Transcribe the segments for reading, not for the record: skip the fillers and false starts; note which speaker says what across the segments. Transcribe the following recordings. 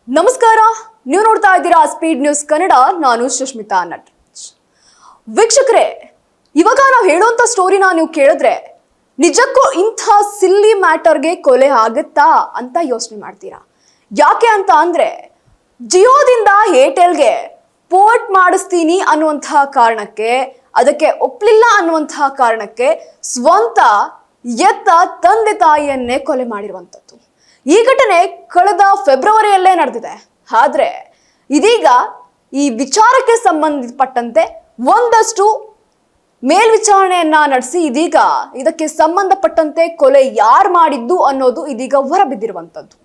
Speaker 1: ನಮಸ್ಕಾರ, ನೀವು ನೋಡ್ತಾ ಇದ್ದೀರಾ ಸ್ಪೀಡ್ ನ್ಯೂಸ್ ಕನ್ನಡ. ನಾನು ಸುಷ್ಮಿತಾ ನಟರಾಜ್. ವೀಕ್ಷಕರೇ, ಇವಾಗ ನಾವು ಹೇಳುವಂತ ಸ್ಟೋರಿನ ನೀವು ಕೇಳಿದ್ರೆ ನಿಜಕ್ಕೂ ಇಂಥ ಸಿಲ್ಲಿ ಮ್ಯಾಟರ್ಗೆ ಕೊಲೆ ಆಗುತ್ತಾ ಅಂತ ಯೋಚನೆ ಮಾಡ್ತೀರಾ. ಯಾಕೆ ಅಂತ ಅಂದ್ರೆ ಜಿಯೋದಿಂದ ಏರ್ಟೆಲ್ಗೆ ಪೋರ್ಟ್ ಮಾಡಿಸ್ತೀನಿ ಅನ್ನುವಂತಹ ಕಾರಣಕ್ಕೆ, ಅದಕ್ಕೆ ಒಪ್ಲಿಲ್ಲ ಅನ್ನುವಂತಹ ಕಾರಣಕ್ಕೆ ಸ್ವಂತ ಎತ್ತ ತಂದೆ ತಾಯಿಯನ್ನೇ ಕೊಲೆ ಮಾಡಿರುವಂಥದ್ದು. ಈ ಘಟನೆ ಕಳೆದ ಫೆಬ್ರವರಿಯಲ್ಲೇ ನಡೆದಿದೆ. ಆದ್ರೆ ಇದೀಗ ಈ ವಿಚಾರಕ್ಕೆ ಸಂಬಂಧಪಟ್ಟಂತೆ ಒಂದಷ್ಟು ಮೇಲ್ವಿಚಾರಣೆಯನ್ನ ನಡೆಸಿ ಇದೀಗ ಇದಕ್ಕೆ ಸಂಬಂಧಪಟ್ಟಂತೆ ಕೊಲೆ ಯಾರು ಮಾಡಿದ್ದು ಅನ್ನೋದು ಇದೀಗ ಹೊರಬಿದ್ದಿರುವಂಥದ್ದು.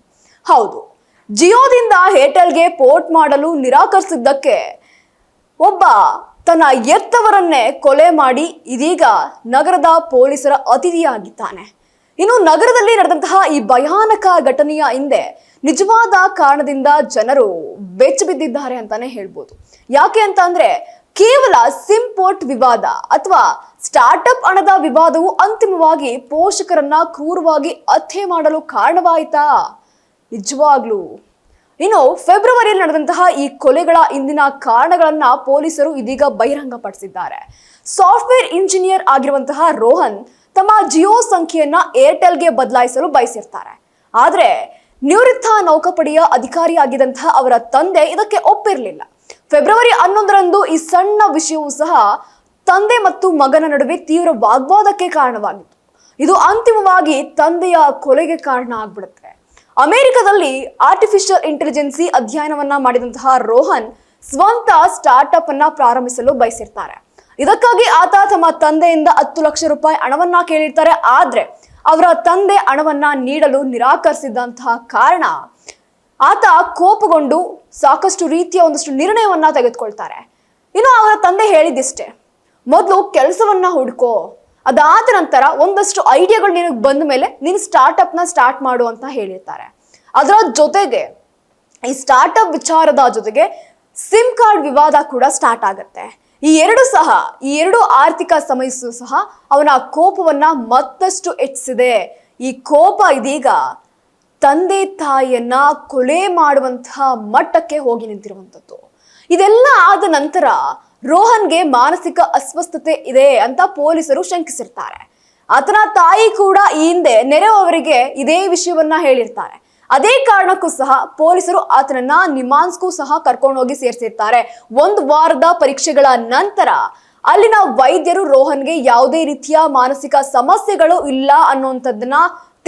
Speaker 1: ಹೌದು, ಜಿಯೋದಿಂದ ಏರ್ಟೆಲ್ಗೆ ಪೋರ್ಟ್ ಮಾಡಲು ನಿರಾಕರಿಸಿದ್ದಕ್ಕೆ ಒಬ್ಬ ತನ್ನ ಎತ್ತವರನ್ನೇ ಕೊಲೆ ಮಾಡಿ ಇದೀಗ ನಗರದ ಪೊಲೀಸರ ಅತಿಥಿಯಾಗಿದ್ದಾನೆ. ಇನ್ನು ನಗರದಲ್ಲಿ ನಡೆದಂತಹ ಈ ಭಯಾನಕ ಘಟನೆಯ ಹಿಂದೆ ನಿಜವಾದ ಕಾರಣದಿಂದ ಜನರು ಬೆಚ್ಚಿ ಬಿದ್ದಿದ್ದಾರೆ ಅಂತಾನೆ ಹೇಳ್ಬೋದು. ಯಾಕೆ ಅಂತ ಅಂದ್ರೆ ಕೇವಲ ಸಿಮ್ ಪೋರ್ಟ್ ವಿವಾದ ಅಥವಾ ಸ್ಟಾರ್ಟ್ಅಪ್ ಹಣದ ವಿವಾದವು ಅಂತಿಮವಾಗಿ ಪೋಷಕರನ್ನ ಕ್ರೂರವಾಗಿ ಹತ್ಯೆ ಮಾಡಲು ಕಾರಣವಾಯಿತಾ? ನಿಜವಾಗ್ಲೂ ಇನ್ನು ಫೆಬ್ರವರಿಯಲ್ಲಿ ನಡೆದಂತಹ ಈ ಕೊಲೆಗಳ ಹಿಂದಿನ ಕಾರಣಗಳನ್ನ ಪೊಲೀಸರು ಇದೀಗ ಬಹಿರಂಗಪಡಿಸಿದ್ದಾರೆ. ಸಾಫ್ಟ್ವೇರ್ ಇಂಜಿನಿಯರ್ ಆಗಿರುವಂತಹ ರೋಹನ್ ತಮ್ಮ ಜಿಯೋ ಸಂಖ್ಯೆಯನ್ನ ಏರ್ಟೆಲ್ಗೆ ಬದಲಾಯಿಸಲು ಬಯಸಿರ್ತಾರೆ. ಆದ್ರೆ ನಿವೃತ್ತ ನೌಕಾಪಡೆಯ ಅಧಿಕಾರಿಯಾಗಿದ್ದಂತಹ ಅವರ ತಂದೆ ಇದಕ್ಕೆ ಒಪ್ಪಿರಲಿಲ್ಲ. ಫೆಬ್ರವರಿ 11ರಂದು ಈ ಸಣ್ಣ ವಿಷಯವೂ ಸಹ ತಂದೆ ಮತ್ತು ಮಗನ ನಡುವೆ ತೀವ್ರ ವಾಗ್ವಾದಕ್ಕೆ ಕಾರಣವಾಗಿತ್ತು. ಇದು ಅಂತಿಮವಾಗಿ ತಂದೆಯ ಕೊಲೆಗೆ ಕಾರಣ ಆಗ್ಬಿಡುತ್ತೆ. ಅಮೆರಿಕದಲ್ಲಿ ಆರ್ಟಿಫಿಷಿಯಲ್ ಇಂಟೆಲಿಜೆನ್ಸಿ ಅಧ್ಯಯನವನ್ನ ಮಾಡಿದಂತಹ ರೋಹನ್ ಸ್ವಂತ ಸ್ಟಾರ್ಟ್ಅಪ್ ಅನ್ನ ಪ್ರಾರಂಭಿಸಲು ಬಯಸಿರ್ತಾರೆ. ಇದಕ್ಕಾಗಿ ಆತ ತಮ್ಮ ತಂದೆಯಿಂದ 10 ಲಕ್ಷ ರೂಪಾಯಿ ಹಣವನ್ನ ಕೇಳಿರ್ತಾರೆ. ಆದ್ರೆ ಅವರ ತಂದೆ ಹಣವನ್ನ ನೀಡಲು ನಿರಾಕರಿಸಿದಂತಹ ಕಾರಣ ಆತ ಕೋಪಗೊಂಡು ಸಾಕಷ್ಟು ರೀತಿಯ ಒಂದಷ್ಟು ನಿರ್ಣಯವನ್ನ ತೆಗೆದುಕೊಳ್ತಾರೆ. ಇನ್ನು ಅವರ ತಂದೆ ಹೇಳಿದಿಷ್ಟೇ, ಮೊದಲು ಕೆಲಸವನ್ನ ಹುಡ್ಕೋ, ಅದಾದ ನಂತರ ಒಂದಷ್ಟು ಐಡಿಯಾಗಳು ನಿನಗೆ ಬಂದ ಮೇಲೆ ನೀನು ಸ್ಟಾರ್ಟ್ಅಪ್ನ ಸ್ಟಾರ್ಟ್ ಮಾಡು ಅಂತ ಹೇಳಿರ್ತಾರೆ. ಅದರ ಜೊತೆಗೆ ಈ ಸ್ಟಾರ್ಟ್ಅಪ್ ವಿಚಾರದ ಜೊತೆಗೆ ಸಿಮ್ ಕಾರ್ಡ್ ವಿವಾದ ಕೂಡ ಸ್ಟಾರ್ಟ್ ಆಗುತ್ತೆ. ಈ ಎರಡು ಆರ್ಥಿಕ ಸಮಸ್ಯೆ ಸಹ ಅವನ ಕೋಪವನ್ನ ಮತ್ತಷ್ಟು ಹೆಚ್ಚಿಸಿದೆ. ಈ ಕೋಪ ಇದೀಗ ತಂದೆ ತಾಯಿಯನ್ನ ಕೊಲೆ ಮಾಡುವಂತಹ ಮಟ್ಟಕ್ಕೆ ಹೋಗಿ ನಿಂತಿರುವಂಥದ್ದು. ಇದೆಲ್ಲ ಆದ ನಂತರ ರೋಹನ್ಗೆ ಮಾನಸಿಕ ಅಸ್ವಸ್ಥತೆ ಇದೆ ಅಂತ ಪೊಲೀಸರು ಶಂಕಿಸಿರ್ತಾರೆ. ಆತನ ತಾಯಿ ಕೂಡ ಈ ಹಿಂದೆ ನೆರೆಯವರಿಗೆ ಇದೇ ವಿಷಯವನ್ನ ಹೇಳಿರ್ತಾರೆ. ಅದೇ ಕಾರಣಕ್ಕೂ ಸಹ ಪೊಲೀಸರು ಆತನನ್ನ ನಿಮಾನ್ಸ್ಗೂ ಸಹ ಕರ್ಕೊಂಡೋಗಿ ಸೇರಿಸಿರ್ತಾರೆ. 1 ವಾರದ ಪರೀಕ್ಷೆಗಳ ನಂತರ ಅಲ್ಲಿನ ವೈದ್ಯರು ರೋಹನ್ಗೆ ಯಾವುದೇ ರೀತಿಯ ಮಾನಸಿಕ ಸಮಸ್ಯೆಗಳು ಇಲ್ಲ ಅನ್ನುವಂಥದ್ದನ್ನ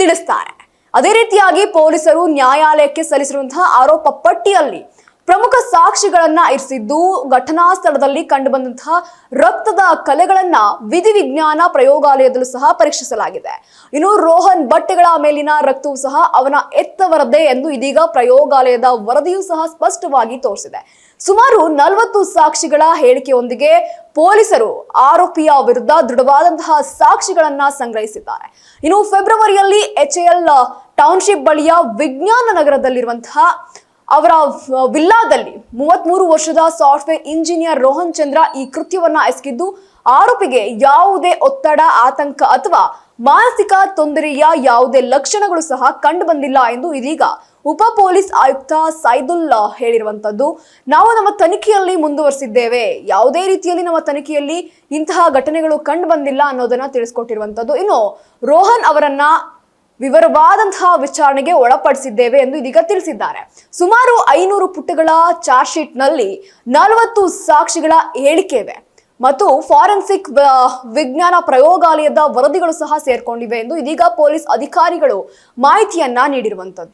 Speaker 1: ತಿಳಿಸ್ತಾರೆ. ಅದೇ ರೀತಿಯಾಗಿ ಪೊಲೀಸರು ನ್ಯಾಯಾಲಯಕ್ಕೆ ಸಲ್ಲಿಸಿರುವಂತಹ ಆರೋಪ ಪಟ್ಟಿಯಲ್ಲಿ ಪ್ರಮುಖ ಸಾಕ್ಷಿಗಳನ್ನ ಇರಿಸಿದ್ದು, ಘಟನಾ ಸ್ಥಳದಲ್ಲಿ ಕಂಡುಬಂದಂತಹ ರಕ್ತದ ಕಲೆಗಳನ್ನ ವಿಧಿವಿಜ್ಞಾನ ಪ್ರಯೋಗಾಲಯದಲ್ಲೂ ಸಹ ಪರೀಕ್ಷಿಸಲಾಗಿದೆ. ಇನ್ನು ರೋಹನ್ ಬಟ್ಟೆಗಳ ಮೇಲಿನ ರಕ್ತವೂ ಸಹ ಅವನ ಎತ್ತವರದ್ದೇ ಎಂದು ಇದೀಗ ಪ್ರಯೋಗಾಲಯದ ವರದಿಯೂ ಸಹ ಸ್ಪಷ್ಟವಾಗಿ ತೋರಿಸಿದೆ. ಸುಮಾರು 40 ಸಾಕ್ಷಿಗಳ ಹೇಳಿಕೆಯೊಂದಿಗೆ ಪೊಲೀಸರು ಆರೋಪಿಯ ವಿರುದ್ಧ ದೃಢವಾದಂತಹ ಸಾಕ್ಷಿಗಳನ್ನ ಸಂಗ್ರಹಿಸಿದ್ದಾರೆ. ಇನ್ನು ಫೆಬ್ರವರಿಯಲ್ಲಿ HAL ಟೌನ್ಶಿಪ್ ಬಳಿಯ ವಿಜ್ಞಾನ ನಗರದಲ್ಲಿರುವಂತಹ ಅವರ ವಿಲ್ಲಾದಲ್ಲಿ 33 ವರ್ಷದ ಸಾಫ್ಟ್ವೇರ್ ಇಂಜಿನಿಯರ್ ರೋಹನ್ ಚಂದ್ರ ಈ ಕೃತ್ಯವನ್ನ ಎಸಗಿದ್ದು, ಆರೋಪಿಗೆ ಯಾವುದೇ ಒತ್ತಡ, ಆತಂಕ ಅಥವಾ ಮಾನಸಿಕ ತೊಂದರೆಯ ಯಾವುದೇ ಲಕ್ಷಣಗಳು ಸಹ ಕಂಡು ಬಂದಿಲ್ಲ ಎಂದು ಇದೀಗ ಉಪ ಪೊಲೀಸ್ ಆಯುಕ್ತ ಸೈದುಲ್ಲಾ ಹೇಳಿರುವಂತದ್ದು. ನಾವು ನಮ್ಮ ತನಿಖೆಯಲ್ಲಿ ಮುಂದುವರಿಸಿದ್ದೇವೆ, ಯಾವುದೇ ರೀತಿಯಲ್ಲಿ ನಮ್ಮ ತನಿಖೆಯಲ್ಲಿ ಇಂತಹ ಘಟನೆಗಳು ಕಂಡು ಬಂದಿಲ್ಲ ಅನ್ನೋದನ್ನ ತಿಳಿಸ್ಕೊಟ್ಟಿರುವಂತದ್ದು. ಇನ್ನು ರೋಹನ್ ಅವರನ್ನ ವಿವರವಾದಂತಹ ವಿಚಾರಣೆಗೆ ಒಳಪಡಿಸಿದ್ದೇವೆ ಎಂದು ಇದೀಗ ತಿಳಿಸಿದ್ದಾರೆ. ಸುಮಾರು 500 ಪುಟಗಳ ಚಾರ್ಜ್ ಶೀಟ್ ನಲ್ಲಿ 40 ಸಾಕ್ಷಿಗಳ ಹೇಳಿಕೆ ಇವೆ ಮತ್ತು ಫಾರೆನ್ಸಿಕ್ ವಿಜ್ಞಾನ ಪ್ರಯೋಗಾಲಯದ ವರದಿಗಳು ಸಹ ಸೇರ್ಕೊಂಡಿವೆ ಎಂದು ಇದೀಗ ಪೊಲೀಸ್ ಅಧಿಕಾರಿಗಳು ಮಾಹಿತಿಯನ್ನ ನೀಡಿರುವಂತದ್ದು.